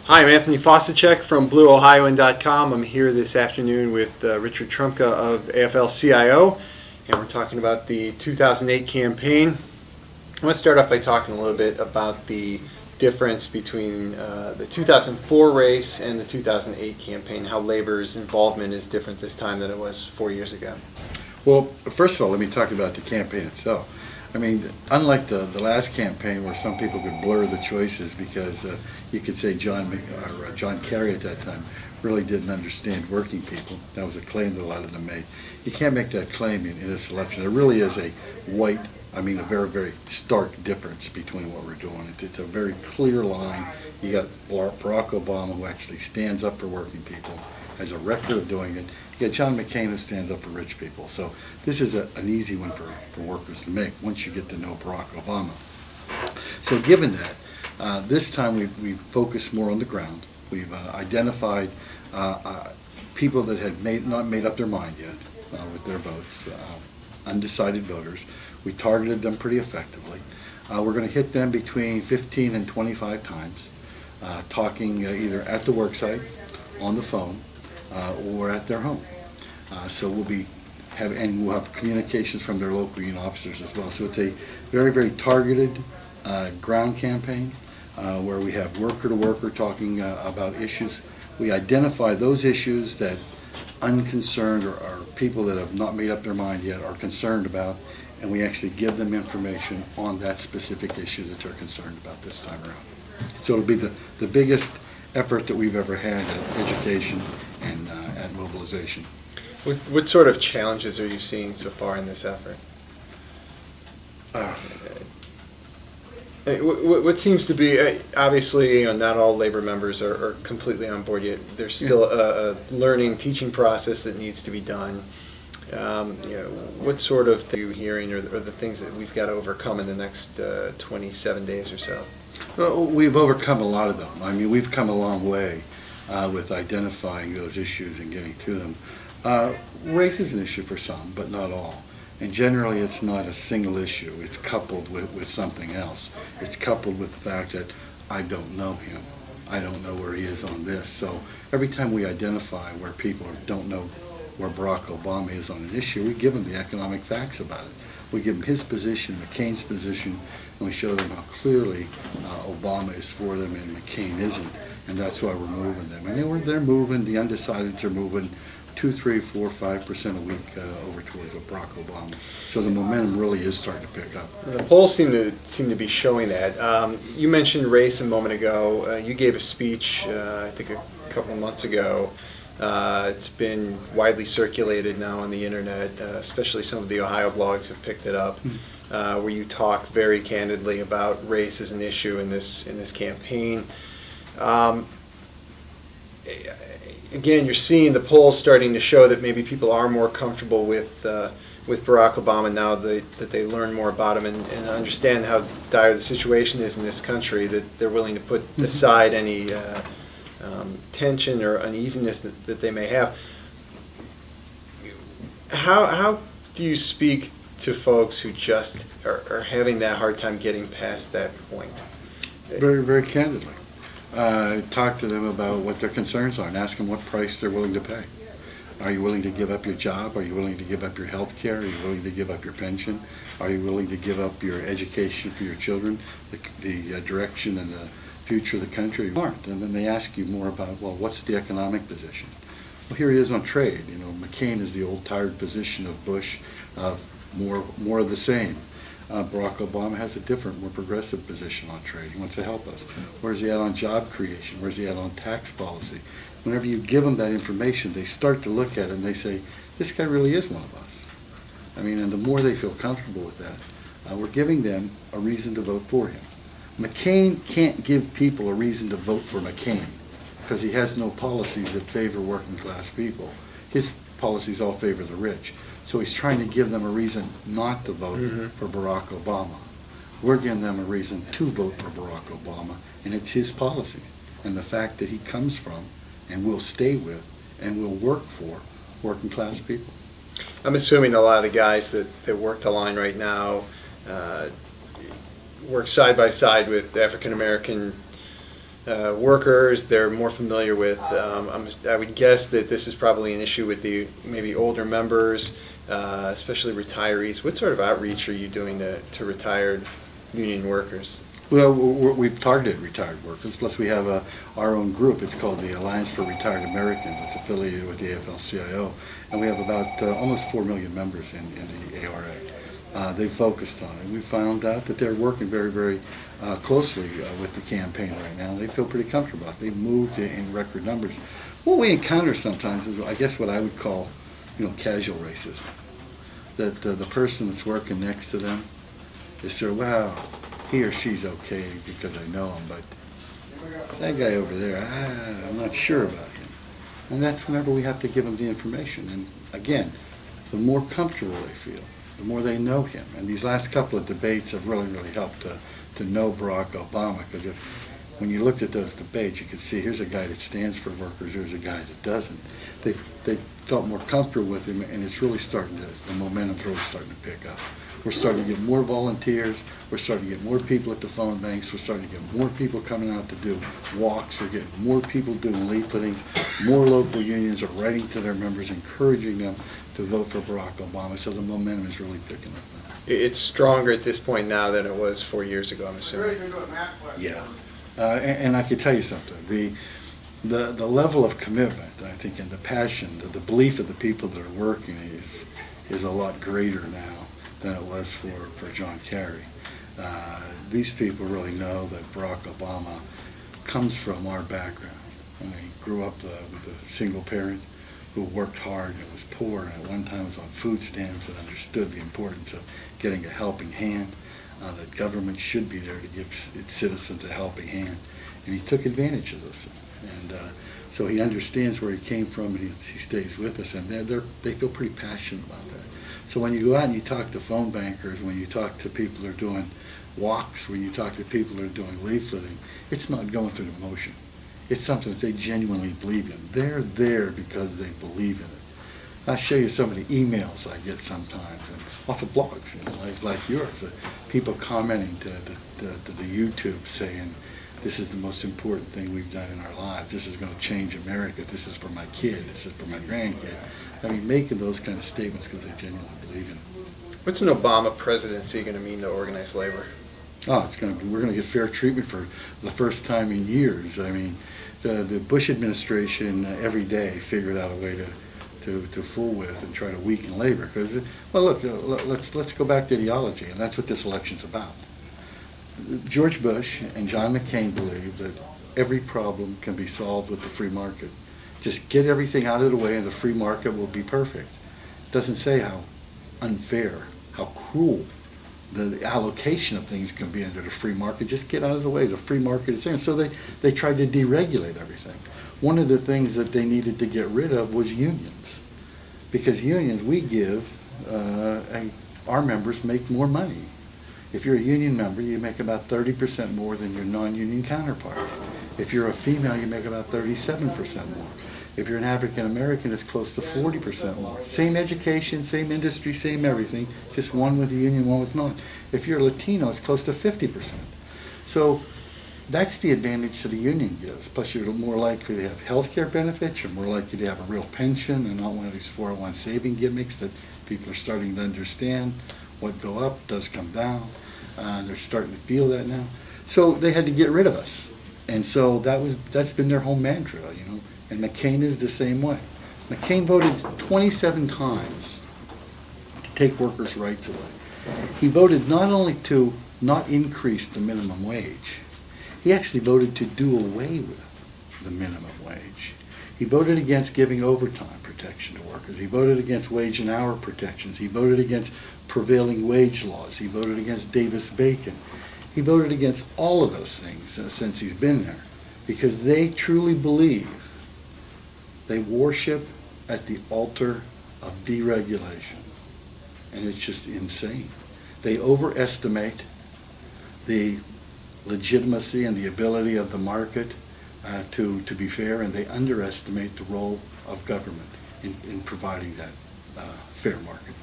Hi, I'm Anthony Fossaceca from BlueOhioan.com. I'm here this afternoon with Richard Trumka of AFL-CIO, and we're talking about the 2008 campaign. I want to start off by talking a little bit about the difference between the 2004 race and the 2008 campaign, how labor's involvement is different this time than it was 4 years ago. Well, first of all, let me talk about the campaign itself. I mean, unlike the last campaign where some people could blur the choices because you could say John Kerry at that time really didn't understand working people. That was a claim that a lot of them made. You can't make that claim in this election. There really is a very, very stark difference between what we're doing. It's a very clear line. You got Barack Obama, who actually stands up for working people, has a record of doing it. You got John McCain, who stands up for rich people. So this is an easy one for workers to make once you get to know Barack Obama. So given that, this time we've focused more on the ground. We've identified people that had not made up their mind yet with their votes, undecided voters. We targeted them pretty effectively. We're going to hit them between 15 and 25 times, talking either at the worksite, on the phone, or at their home. So we'll have communications from their local union officers as well. So it's a very, very targeted ground campaign where we have worker to worker talking about issues. We identify those issues that unconcerned or people that have not made up their mind yet are concerned about, and we actually give them information on that specific issue that they're concerned about this time around. So it'll be the biggest effort that we've ever had at education and at mobilization. What sort of challenges are you seeing so far in this effort? What seems to be, obviously, not all labor members are completely on board yet. There's still a learning, teaching process that needs to be done. What sort of thing are you hearing, or the things that we've got to overcome in the next 27 days or so? Well, we've overcome a lot of them. I mean, we've come a long way with identifying those issues and getting to them. Race is an issue for some, but not all. And generally, it's not a single issue. It's coupled with something else. It's coupled with the fact that I don't know him. I don't know where he is on this. So every time we identify where people don't know where Barack Obama is on an issue, we give them the economic facts about it. We give them his position, McCain's position, and we show them how clearly Obama is for them and McCain isn't, and that's why we're moving them. And they're moving, the undecideds are moving 2, 3, 4, 5% a week over towards Barack Obama. So the momentum really is starting to pick up. The polls seem to be showing that. You mentioned race a moment ago. You gave a speech, I think a couple of months ago. It's been widely circulated now on the internet, especially some of the Ohio blogs have picked it up, where you talk very candidly about race as an issue in this campaign. Again, you're seeing the polls starting to show that maybe people are more comfortable with Barack Obama now that they learn more about him and understand how dire the situation is in this country, that they're willing to put aside any tension or uneasiness that they may have. How do you speak to folks who just are having that hard time getting past that point? Very, very candidly. Talk to them about what their concerns are and ask them what price they're willing to pay. Are you willing to give up your job? Are you willing to give up your health care? Are you willing to give up your pension? Are you willing to give up your education for your children, the direction and the future of the country? You aren't. And then they ask you more about, well, what's the economic position? Well, here he is on trade. McCain is the old tired position of Bush, more of the same. Barack Obama has a different, more progressive position on trade. He wants to help us. Where's he at on job creation? Where's he at on tax policy? Whenever you give them that information, they start to look at it and they say, this guy really is one of us. And the more they feel comfortable with that, we're giving them a reason to vote for him. McCain can't give people a reason to vote for McCain because he has no policies that favor working class people. His policies all favor the rich. So he's trying to give them a reason not to vote for Barack Obama. We're giving them a reason to vote for Barack Obama, and it's his policies and the fact that he comes from and will stay with and will work for working class people. I'm assuming a lot of the guys that work the line right now work side by side with African American workers. They're more familiar with. I would guess that this is probably an issue with the maybe older members, especially retirees. What sort of outreach are you doing to retired union workers? Well, we've targeted retired workers, plus we have our own group. It's called the Alliance for Retired Americans. It's affiliated with the AFL-CIO, and we have about almost 4 million members in the ARA. They focused on it. We found out that they're working very, very closely with the campaign right now. They feel pretty comfortable about it. They've moved in record numbers. What we encounter sometimes is, I guess, what I would call, casual racism. That the person that's working next to them is sort of, well, he or she's okay because I know him, but that guy over there, I'm not sure about him. And that's whenever we have to give them the information. And again, the more comfortable they feel, the more they know him. And these last couple of debates have really, really helped to know Barack Obama, because when you looked at those debates, you could see here's a guy that stands for workers, here's a guy that doesn't. They felt more comfortable with him, and it's really the momentum's really starting to pick up. We're starting to get more volunteers. We're starting to get more people at the phone banks. We're starting to get more people coming out to do walks. We're getting more people doing leafletings. More local unions are writing to their members, encouraging them to vote for Barack Obama. So the momentum is really picking up now. It's stronger at this point now than it was 4 years ago, I'm assuming. Yeah, and I can tell you something. The level of commitment, I think, and the passion, the belief of the people that are working is a lot greater now than it was for John Kerry. These people really know that Barack Obama comes from our background. He grew up with a single parent who worked hard and was poor, and at one time was on food stamps, and understood the importance of getting a helping hand, that government should be there to give its citizens a helping hand. And he took advantage of those things. And so he understands where he came from, and he stays with us, and they feel pretty passionate about that. So when you go out and you talk to phone bankers, when you talk to people who are doing walks, when you talk to people who are doing leafleting, it's not going through the motion. It's something that they genuinely believe in. They're there because they believe in it. I'll show you some of the emails I get sometimes, and off of blogs, like yours. People commenting to the YouTube saying, this is the most important thing we've done in our lives. This is going to change America. This is for my kid. This is for my grandkid. I mean, making those kind of statements because they genuinely believe in it. What's an Obama presidency going to mean to organized labor? Oh, we're going to get fair treatment for the first time in years. I mean, the Bush administration every day figured out a way to fool with and try to weaken labor. Because, well, look, let's go back to ideology, and that's what this election's about. George Bush and John McCain believed that every problem can be solved with the free market. Just get everything out of the way and the free market will be perfect. It doesn't say how unfair, how cruel the allocation of things can be under the free market. Just get out of the way. The free market is there. And so they tried to deregulate everything. One of the things that they needed to get rid of was unions. Because unions, we give, our members make more money. If you're a union member, you make about 30% more than your non-union counterpart. If you're a female, you make about 37% more. If you're an African American, it's close to 40% more. Same education, same industry, same everything, just one with a union, one with not. If you're Latino, it's close to 50%. So that's the advantage that the union gives. Plus, you're more likely to have health care benefits, you're more likely to have a real pension and not one of these 401 saving gimmicks that people are starting to understand. What go up does come down. They're starting to feel that now. So they had to get rid of us. And so that's been their whole mantra, And McCain is the same way. McCain voted 27 times to take workers' rights away. He voted not only to not increase the minimum wage, he actually voted to do away with the minimum wage. He voted against giving overtime protection to workers. He voted against wage and hour protections. He voted against prevailing wage laws. He voted against Davis-Bacon. He voted against all of those things since he's been there, because they truly believe, they worship at the altar of deregulation. And it's just insane. They overestimate the legitimacy and the ability of the market to be fair, and they underestimate the role of government in providing that fair market.